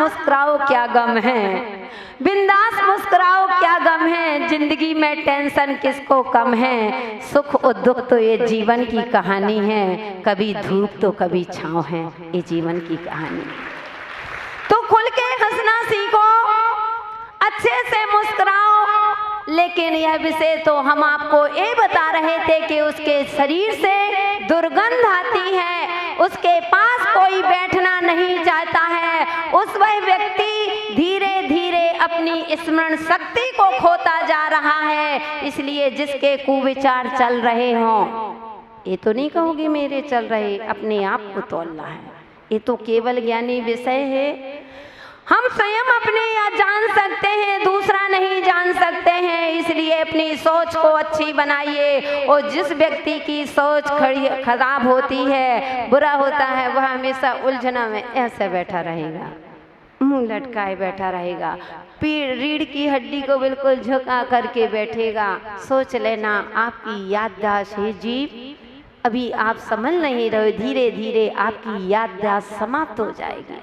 मुस्कुराओ क्या गम है, बिंदास मुस्कुराओ क्या गम है, जिंदगी में टेंशन किसको कम है, सुख और दुख तो ये जीवन की कहानी है, कभी धूप तो कभी छाँव है, ये जीवन की कहानी। तो खुल के हंसना सीखो, अच्छे से मुस्कुराओ। लेकिन यह विषय तो हम आपको ये बता रहे थे कि उसके शरीर से दुर्गंध आती है, उसके पास कोई बैठना नहीं चाहता है, वह व्यक्ति धीरे धीरे अपनी स्मरण शक्ति को खोता जा रहा है। इसलिए जिसके कुविचार चल रहे हों, ये तो नहीं कहोगे मेरे चल रहे, अपने आप को तोलना है। ये तो केवल ज्ञानी विषय है। हम स्वयं अपने या जान सकते हैं, दूसरा नहीं जान सकते हैं। इसलिए अपनी सोच को अच्छी बनाइए। और जिस व्यक्ति की सोच खराब होती है, बुरा होता है, वह हमेशा उलझना में ऐसे बैठा रहेगा, मुंह लटकाए बैठा रहेगा, रीढ़ की हड्डी को बिल्कुल झुका करके बैठेगा। सोच लेना आपकी याददाश्त है जीव, अभी आप समझ नहीं रहे, धीरे धीरे आपकी याददाश्त समाप्त हो जाएगी।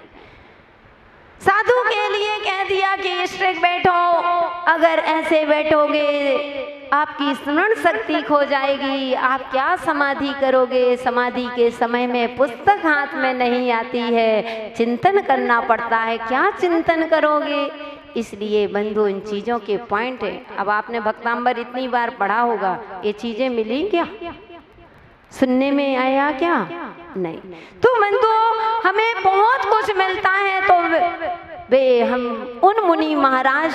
साधु के लिए कह दिया कि स्ट्रिक बैठो, अगर ऐसे बैठोगे आपकी स्मरण शक्ति खो जाएगी। आप क्या समाधि करोगे? समाधि के समय में पुस्तक हाथ में नहीं आती है, चिंतन करना पड़ता है। क्या चिंतन करोगे? इसलिए बंधु इन चीज़ों के पॉइंट है। अब आपने भक्तांबर इतनी बार पढ़ा होगा, ये चीज़ें मिली क्या? सुनने में आया क्या? नहीं। तो बंधु हमें बहुत कुछ मिलता है। तो वे हम उन मुनि महाराज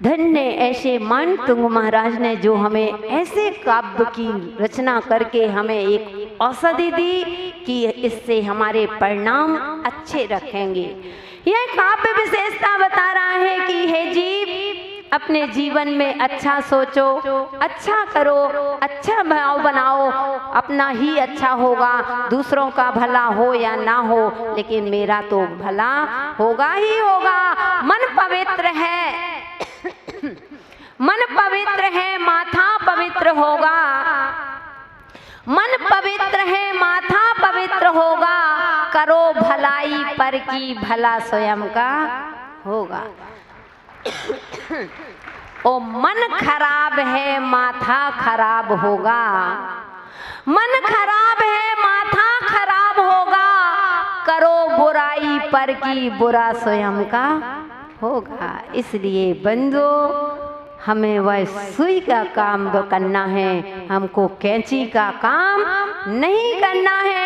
धन्य ऐसे मानतुंग महाराज ने जो हमें ऐसे काव्य की रचना करके हमें एक औषधि दी कि इससे हमारे परिणाम अच्छे रखेंगे। यह काव्य विशेषता बता रहा है कि हे जीव, अपने जीवन में अच्छा सोचो, अच्छा करो, अच्छा भाव बनाओ, अपना ही अच्छा होगा, दूसरों का भला हो या ना हो, लेकिन मेरा तो भला होगा ही होगा। मन पवित्र है, मन पवित्र है, माथा पवित्र होगा। मन पवित्र है, माथा पवित्र होगा। करो भलाई पर की भला स्वयं का होगा। ओ मन खराब है, माथा खराब होगा। मन खराब है, माथा खराब होगा। करो बुराई पर की बुरा स्वयं का होगा। इसलिए बंधु हमें वह सुई का काम करना है, हमको कैंची का काम नहीं करना है।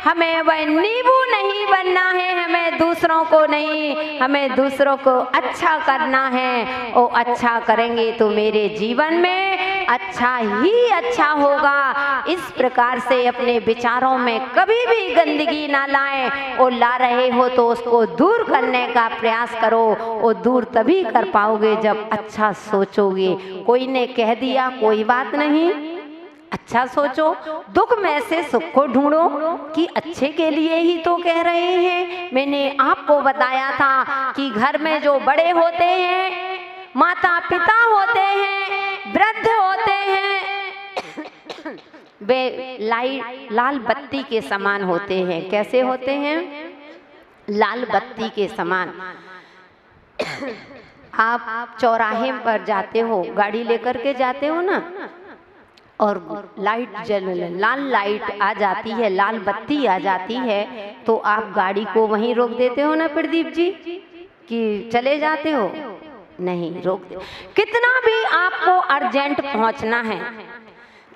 हमें वह नींबू नहीं बनना है, हमें दूसरों को नहीं, हमें दूसरों को अच्छा करना है। और अच्छा करेंगे तो मेरे जीवन में अच्छा ही अच्छा होगा। इस प्रकार से अपने विचारों में कभी भी गंदगी ना लाएं, और ला रहे हो तो उसको दूर करने का प्रयास करो। और दूर तभी कर पाओगे जब अच्छा सोचोगे। कोई ने कह दिया कोई बात नहीं, अच्छा सोचो, दुख में से सुख को ढूंढो कि अच्छे के लिए ही तो कह रहे हैं। मैंने आपको बताया था कि घर में जो बड़े होते हैं, माता पिता होते हैं, वृद्ध होते हैं, वे लाल बत्ती के समान होते हैं। कैसे होते हैं? लाल बत्ती के समान। आप चौराहे पर जाते हो, गाड़ी लेकर के जाते हो ना, और लाइट लाल लाइट आ जाती है, लाल बत्ती आ जाती है, तो आप गाड़ी को वहीं रोक देते हो ना प्रदीप जी, कि चले जाते हो? नहीं रोकते। कितना भी आपको अर्जेंट पहुंचना है,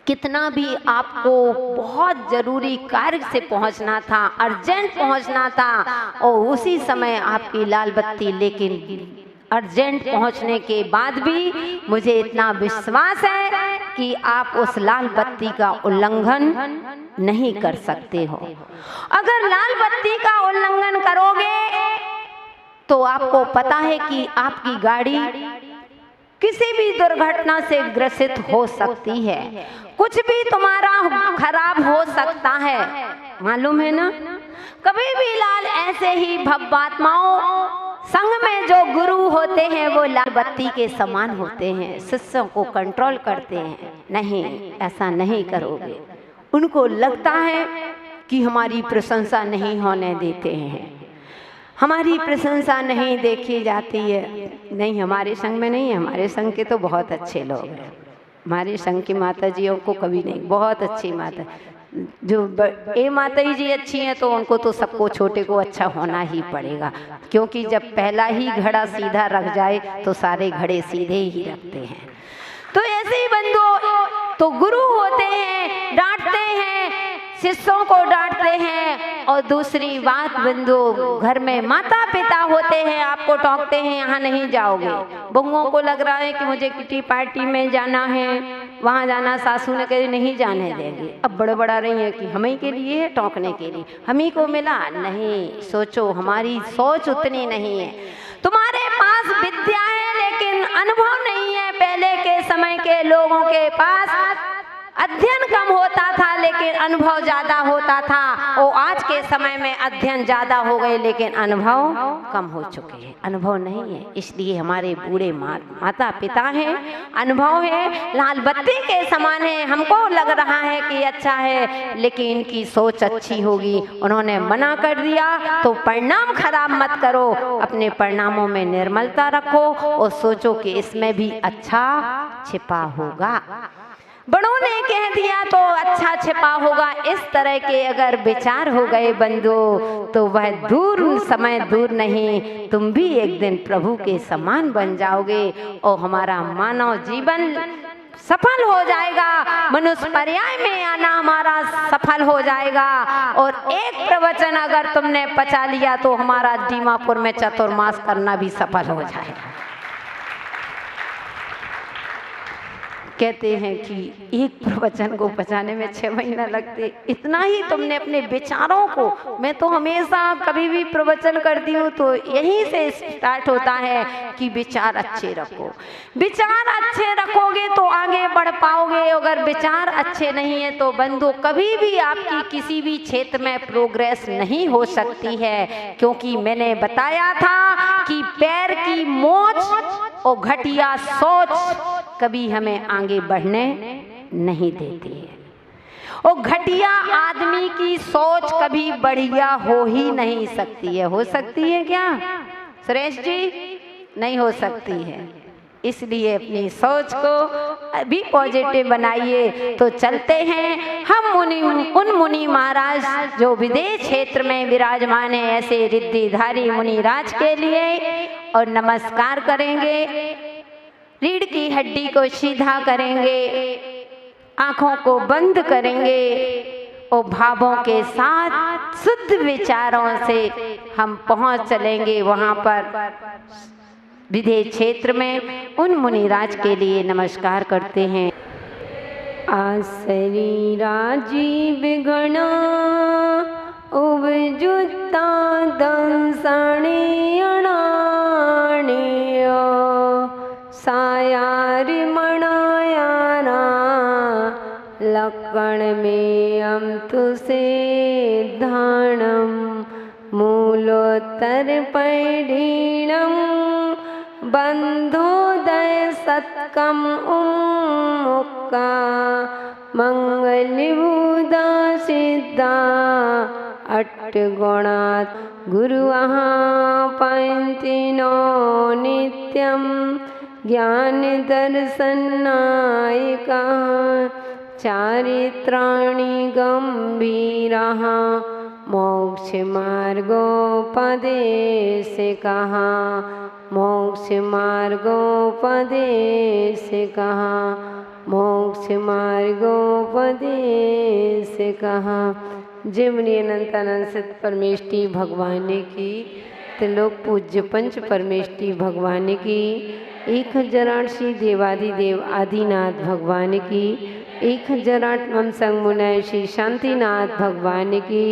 कितना भी आपको बहुत जरूरी कार्य से पहुंचना था, अर्जेंट पहुंचना था, और उसी समय आपकी लाल बत्ती, लेकिन अर्जेंट पहुंचने के बाद भी मुझे इतना विश्वास है कि आप उस लाल बत्ती का उल्लंघन नहीं कर सकते हो। अगर लाल बत्ती का उल्लंघन करोगे तो आपको पता है कि आपकी गाड़ी किसी भी दुर्घटना से ग्रसित हो सकती है, कुछ भी तुम्हारा खराब हो सकता है, मालूम है ना। कभी भी लाल ऐसे ही भव्यात्माओं संग में जो गुरु होते हैं वो लाल बत्ती के समान होते हैं, शिष्यों को कंट्रोल करते हैं। नहीं, ऐसा नहीं करोगे। उनको लगता है कि हमारी प्रशंसा नहीं होने देते हैं, हमारी प्रशंसा नहीं देखी जाती है। नहीं, हमारे संग में नहीं है, हमारे संग के तो बहुत अच्छे लोग हैं। हमारे संग की माता जियों को कभी नहीं, बहुत अच्छी माता जो माता जी अच्छी हैं तो उनको तो सबको छोटे को अच्छा होना ही पड़ेगा, क्योंकि जब पहला ही घड़ा सीधा रख जाए तो सारे घड़े सीधे ही रखते हैं। तो ऐसे ही बंधु तो गुरु होते हैं, डांटते हैं, शिष्यों को डांटते हैं। और दूसरी बात बंधु, घर में माता पिता होते हैं, आपको टोकते हैं यहाँ नहीं जाओगे। बहुओं को लग रहा है कि मुझे किटी पार्टी में जाना है, वहाँ जाना, सासू ने कही नहीं जाने देंगे। अब बड़ा रही है कि हम ही के लिए है, टोकने के लिए हम ही को मिला। नहीं, सोचो, हमारी सोच उतनी नहीं है। तुम्हारे पास विद्या है लेकिन अनुभव नहीं है। पहले के समय के लोगों के पास अध्ययन कम होता था लेकिन अनुभव ज्यादा होता था, और आज के समय में अध्ययन ज्यादा हो गए लेकिन अनुभव कम हो चुके हैं। अनुभव नहीं है, इसलिए हमारे बूढ़े माता पिता हैं, अनुभव है, लाल बत्ती के समान है। हमको लग रहा है कि अच्छा है लेकिन इनकी सोच अच्छी होगी, उन्होंने मना कर दिया तो परिणाम खराब मत करो। अपने परिणामों में निर्मलता रखो और सोचो कि इसमें भी अच्छा छिपा होगा। बड़ों ने कह दिया तो अच्छा छिपा होगा। इस तरह के अगर विचार हो गए बंधु तो वह समय दूर नहीं, तुम भी एक दिन प्रभु के समान बन जाओगे और हमारा मानव जीवन सफल हो जाएगा। मनुष्य पर्याय में आना हमारा सफल हो जाएगा। और एक प्रवचन अगर तुमने पचा लिया तो हमारा दीमापुर में चतुर्मास करना भी सफल हो जाएगा। कहते हैं कि एक प्रवचन को पचाने में 6 महीना लगते। इतना ही तुमने अपने विचारों को, मैं तो हमेशा कभी भी प्रवचन करती हूँ तो यहीं से स्टार्ट होता है कि विचार अच्छे रखो। विचार अच्छे रखोगे तो आगे बढ़ पाओगे। अगर विचार अच्छे नहीं है तो बंधु कभी भी आपकी किसी भी क्षेत्र में प्रोग्रेस नहीं हो सकती है, क्योंकि मैंने बताया था कि पैर की मोच और घटिया सोच कभी हमें आगे बढ़ने नहीं देती है। और घटिया आदमी की सोच कभी बढ़िया हो ही नहीं सकती है। हो सकती है क्या सुरेश जी? नहीं हो सकती है। इसलिए अपनी सोच को अभी पॉजिटिव बनाइए। तो चलते हैं हम उन मुनि महाराज जो विदेश क्षेत्र में विराजमान है, ऐसे रिद्धिधारी मुनि राज के लिए, और नमस्कार करेंगे। रीढ़ की हड्डी को सीधा करेंगे, आंखों को बंद करेंगे और भावों के साथ शुद्ध विचारों से हम पहुंच चलेंगे वहां पर विदेश क्षेत्र में। उन मुनिराज के लिए नमस्कार करते हैं। आसरी राजीव गणा उबजुता दंसणी अणाणियो सायारी मणायाना लक्कण में हम तुसे धानम मूलोत्तर पैडीणम बंधोदय सत्कम उम्मुक्का मंगलबुदा सिद्धा अट्टगुणात् गुरुवहा पंतिनो नित्यम ज्ञान दर्शनायिका चारित्राणि गंभीरः मोक्ष मार्गोपदेशकः मोक्ष मार्गोपदेशकः मोक्ष मार्गोपदेशकः। जय मुनि अनंतानंद सत परमेष्टि भगवान की, त्रिलोक पूज्य पंच परमेष्टि भगवान की, 1008 देवादिदेव आदिनाथ भगवान की, 1008 ममसंग मुनय श्री शांतिनाथ भगवान की,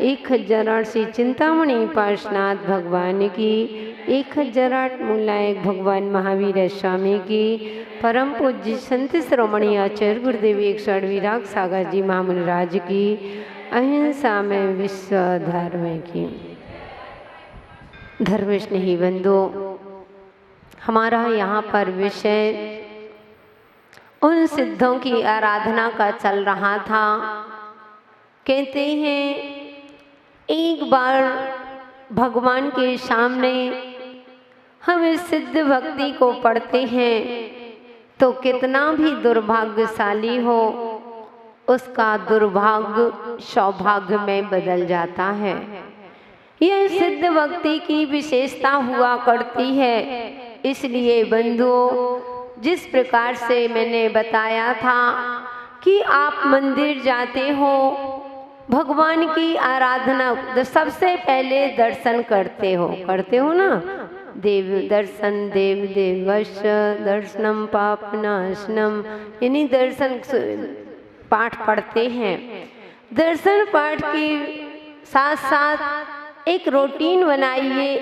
1008 चिंतामणि पार्श्वनाथ भगवान की, 1008 मूलायक भगवान महावीर स्वामी की, परम पूज्य संत श्रोमणी आचार्य गुरुदेव 108 विराग सागर जी महामुनि राज की, अहिंसा में विश्व धर्म की। धर्मस्नेही बंधु, हमारा यहाँ पर विषय उन सिद्धों की आराधना का चल रहा था। कहते हैं एक बार भगवान के सामने हम इस सिद्ध भक्ति को पढ़ते हैं तो कितना भी दुर्भाग्यशाली हो उसका दुर्भाग्य सौभाग्य में बदल जाता है। यह सिद्ध भक्ति की विशेषता हुआ करती है। इसलिए बंधुओं, जिस प्रकार से मैंने बताया था कि आप मंदिर जाते हो, भगवान की आराधना सबसे पहले दर्शन करते हो ना। देव दर्शन देव देवश दर्शनम पापनाशनम, यानी दर्शन पाठ पढ़ते हैं। दर्शन पाठ के साथ साथ एक रूटीन बनाइए,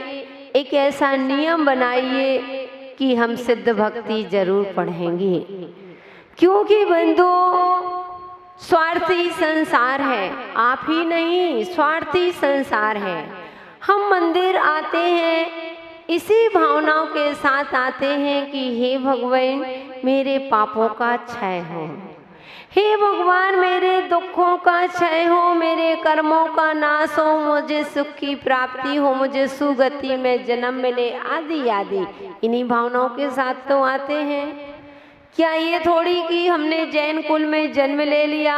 एक ऐसा नियम बनाइए कि हम सिद्ध भक्ति जरूर पढ़ेंगे, क्योंकि बंधुओं स्वार्थी संसार है, आप ही नहीं, स्वार्थी संसार है। हम मंदिर आते हैं इसी भावनाओं के साथ आते हैं कि हे भगवान मेरे पापों का क्षय हो, हे भगवान मेरे दुखों का क्षय हो, मेरे कर्मों का नाश हो, मुझे सुख की प्राप्ति हो, मुझे सुगति में जन्म मिले, आदि आदि इन्हीं भावनाओं के साथ तो आते हैं। क्या ये थोड़ी कि हमने जैन कुल में जन्म ले लिया,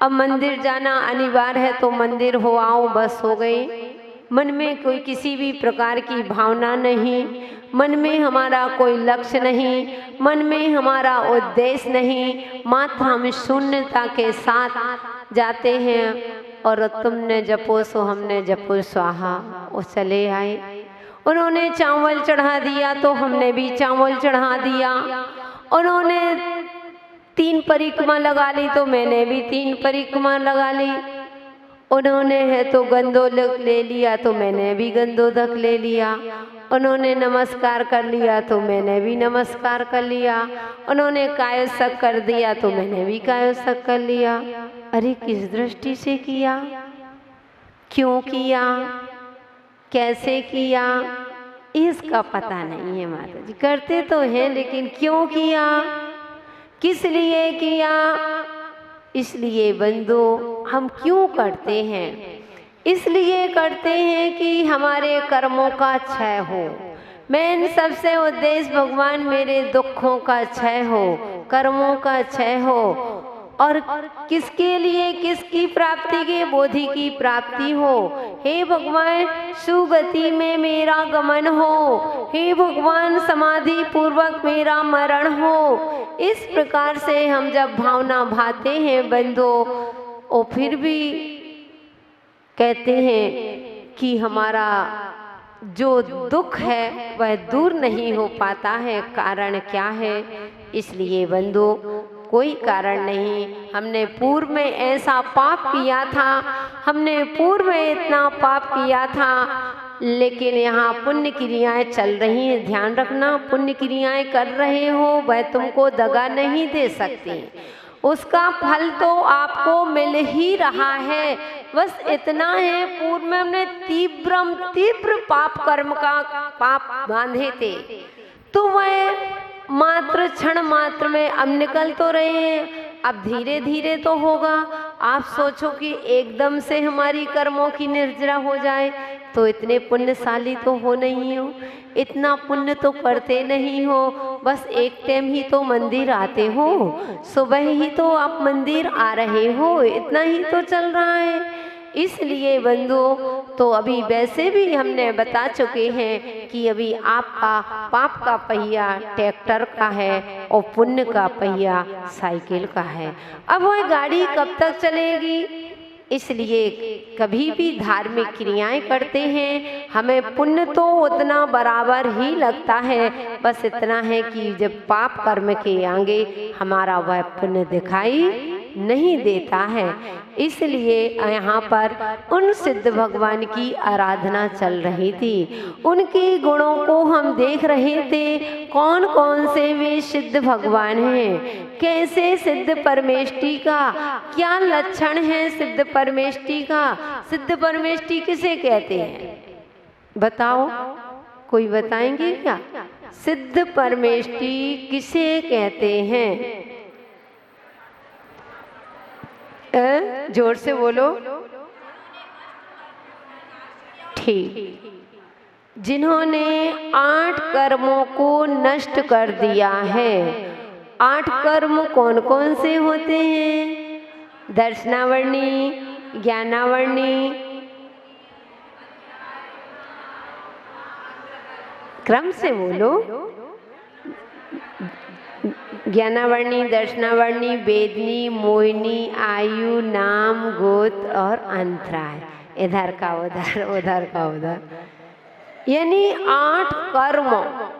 अब मंदिर जाना अनिवार्य है तो मंदिर हो आओ बस हो गई। मन में कोई किसी भी प्रकार की भावना नहीं, मन में हमारा कोई लक्ष्य नहीं, मन में हमारा उद्देश्य नहीं, मात्र हम शून्यता के साथ जाते हैं। और तुमने जपो सो हमने जपो स्वाहा, वो चले आए। उन्होंने चावल चढ़ा दिया तो हमने भी चावल चढ़ा दिया। उन्होंने 3 परिक्रमा लगा ली तो मैंने भी 3 परिक्रमा लगा ली। उन्होंने है तो गंधोदक ले लिया तो मैंने भी गंधोदक ले लिया। उन्होंने नमस्कार कर लिया तो मैंने भी नमस्कार कर लिया। उन्होंने कायोसक कर दिया तो मैंने भी कायोसक कर लिया। अरे किस दृष्टि से किया, क्यों किया, कैसे किया, इसका पता नहीं है माता जी। करते तो हैं लेकिन क्यों किया, किस लिए किया। इसलिए बंधु हम क्यों करते हैं, इसलिए करते हैं कि हमारे कर्मों का क्षय हो। मेन सबसे उद्देश्य भगवान मेरे दुखों का क्षय हो, कर्मों का क्षय हो। और किसके लिए, किसकी प्राप्ति के, बोधि की प्राप्ति हो। हे भगवान सुगति में मेरा गमन हो, हे भगवान समाधि पूर्वक मेरा मरण हो। इस प्रकार से हम जब भावना भाते हैं बंधो, और फिर भी कहते हैं कि हमारा जो दुख है वह दूर नहीं हो पाता है। कारण क्या है, इसलिए बंधु कोई कारण नहीं। हमने पूर्व में ऐसा पाप किया था, हमने पूर्व में इतना पाप किया था, लेकिन यहाँ पुण्य क्रियाएं चल रही हैं। ध्यान रखना, पुण्य क्रियाएं कर रहे हो वह तुमको दगा नहीं दे सकती, उसका फल तो आपको मिल ही रहा है। बस इतना है, पूर्व में हमने तीव्र पाप कर्म का पाप बांधे थे तो वह मात्र क्षण मात्र में अब निकल तो रहे हैं, अब धीरे धीरे तो होगा। आप सोचो कि एकदम से हमारी कर्मों की निर्जरा हो जाए तो इतने पुण्यशाली तो हो नहीं हो, इतना पुण्य तो करते नहीं हो। बस एक टाइम ही तो मंदिर आते हो, सुबह ही तो आप मंदिर आ रहे हो, इतना ही तो चल रहा है। इसलिए बंधुओं तो अभी वैसे भी हमने बता चुके हैं कि अभी आपका पाप का पहिया ट्रैक्टर का है और पुण्य का पहिया साइकिल का है। अब वह गाड़ी कब तक चलेगी, इसलिए कभी भी धार्मिक क्रियाएं करते हैं हमें पुण्य तो उतना बराबर ही लगता है। बस इतना है कि जब पाप कर्म के आगे हमारा वह पुण्य दिखाई नहीं देता है। इसलिए यहाँ पर उन सिद्ध भगवान की आराधना चल रही थी, उनके गुणों को हम देख रहे थे। कौन कौन से वे सिद्ध भगवान हैं, कैसे सिद्ध परमेष्टि का क्या लक्षण है, सिद्ध परमेष्टि का। सिद्ध परमेष्टि किसे कहते हैं बताओ, कोई बताएंगे क्या? सिद्ध परमेष्टि किसे कहते हैं? जोर से बोलो। ठीक, जिन्होंने 8 कर्मों को नष्ट कर दिया है। 8 कर्म कौन कौन से होते हैं? दर्शनावरणी, ज्ञानावरणी, क्रम से बोलो। ज्ञानावरणी, दर्शनावरणी, वेदनी, मोहिनी, आयु, नाम, गोत्र और अंतराय। इधर का उधर, उधर का उधर, यानी 8 कर्म।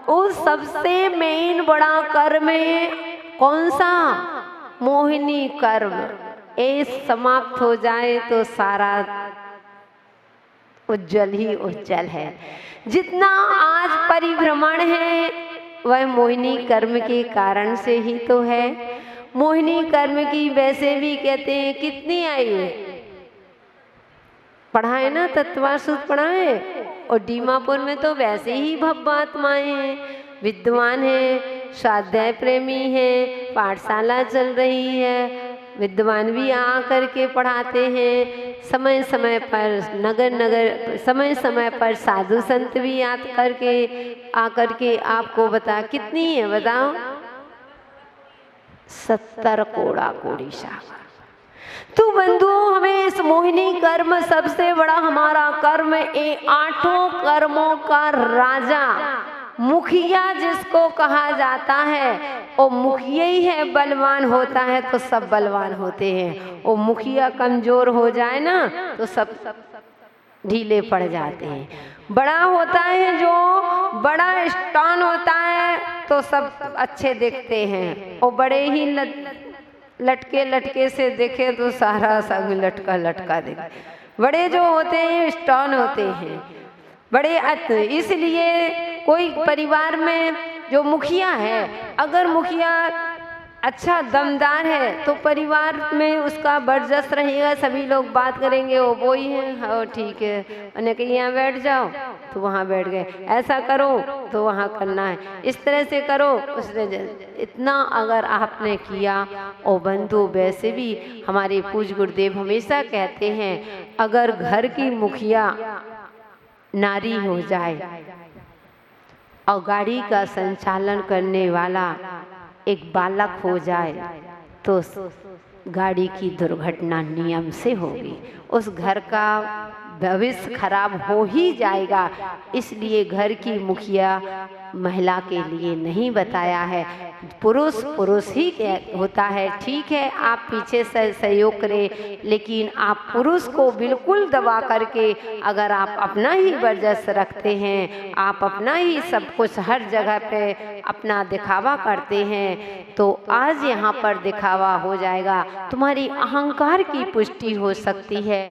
उस सबसे मेन बड़ा कर्म है कौन सा? मोहिनी कर्म। ये समाप्त हो जाए तो सारा उज्जवल ही उज्जवल है। जितना आज परिभ्रमण है वह मोहिनी कर्म के कारण से ही तो है। मोहिनी कर्म की वैसे भी कहते हैं कितनी आयु पढ़ाए ना, तत्वासुत पढ़ाए, और दीमापुर में तो वैसे ही भव्यात्माएं हैं, विद्वान हैं, स्वाध्याय प्रेमी हैं, पाठशाला चल रही है, विद्वान भी आ करके पढ़ाते हैं। समय समय पर नगर नगर समय समय पर साधु संत भी याद करके आकर के आपको बता कितनी है बताओ? 70 कोड़ा कोड़ी सागर। तो बंधुओं, हमें इस मोहिनी कर्म सबसे बड़ा हमारा कर्म, ये 8 कर्मों का राजा, मुखिया जिसको कहा जाता है, वो मुखिया ही है। बलवान होता है तो सब बलवान होते हैं, वो मुखिया कमजोर हो जाए ना तो सब ढीले पड़ जाते हैं। बड़ा होता है जो बड़ा स्ट्रॉन्ग होता है तो सब अच्छे दिखते हैं, और बड़े ही लटके लटके से देखे तो सारा सब लटका लटका दिखे। बड़े जो होते हैं स्ट्रॉन्ग होते हैं, बड़े इसलिए कोई परिवार में जो मुखिया है, अगर मुखिया अच्छा दमदार है तो परिवार में उसका बर्जस रहेगा, सभी लोग बात करेंगे वो ही है, हाँ ठीक है, उन्हें कहीं यहाँ बैठ जाओ तो वहाँ बैठ गए, ऐसा करो तो वहाँ करना है, इस तरह से करो उसने। इतना अगर आपने किया, और बंधु वैसे भी हमारे पूज्य गुरुदेव हमेशा कहते हैं, अगर घर की मुखिया नारी हो जाए और गाड़ी का संचालन करने वाला एक बालक हो जाए तो गाड़ी की दुर्घटना नियम से होगी, उस घर का भविष्य खराब हो ही जाएगा। इसलिए घर की मुखिया महिला के लिए नहीं बताया है, पुरुष पुरुष ही होता है। ठीक है, आप पीछे से सहयोग करें, लेकिन आप पुरुष को बिल्कुल दबा करके अगर आप अपना ही वर्चस्व रखते हैं, आप अपना ही सब कुछ हर जगह पे अपना दिखावा करते हैं, तो आज यहाँ पर दिखावा हो जाएगा, तुम्हारी अहंकार की पुष्टि हो सकती है।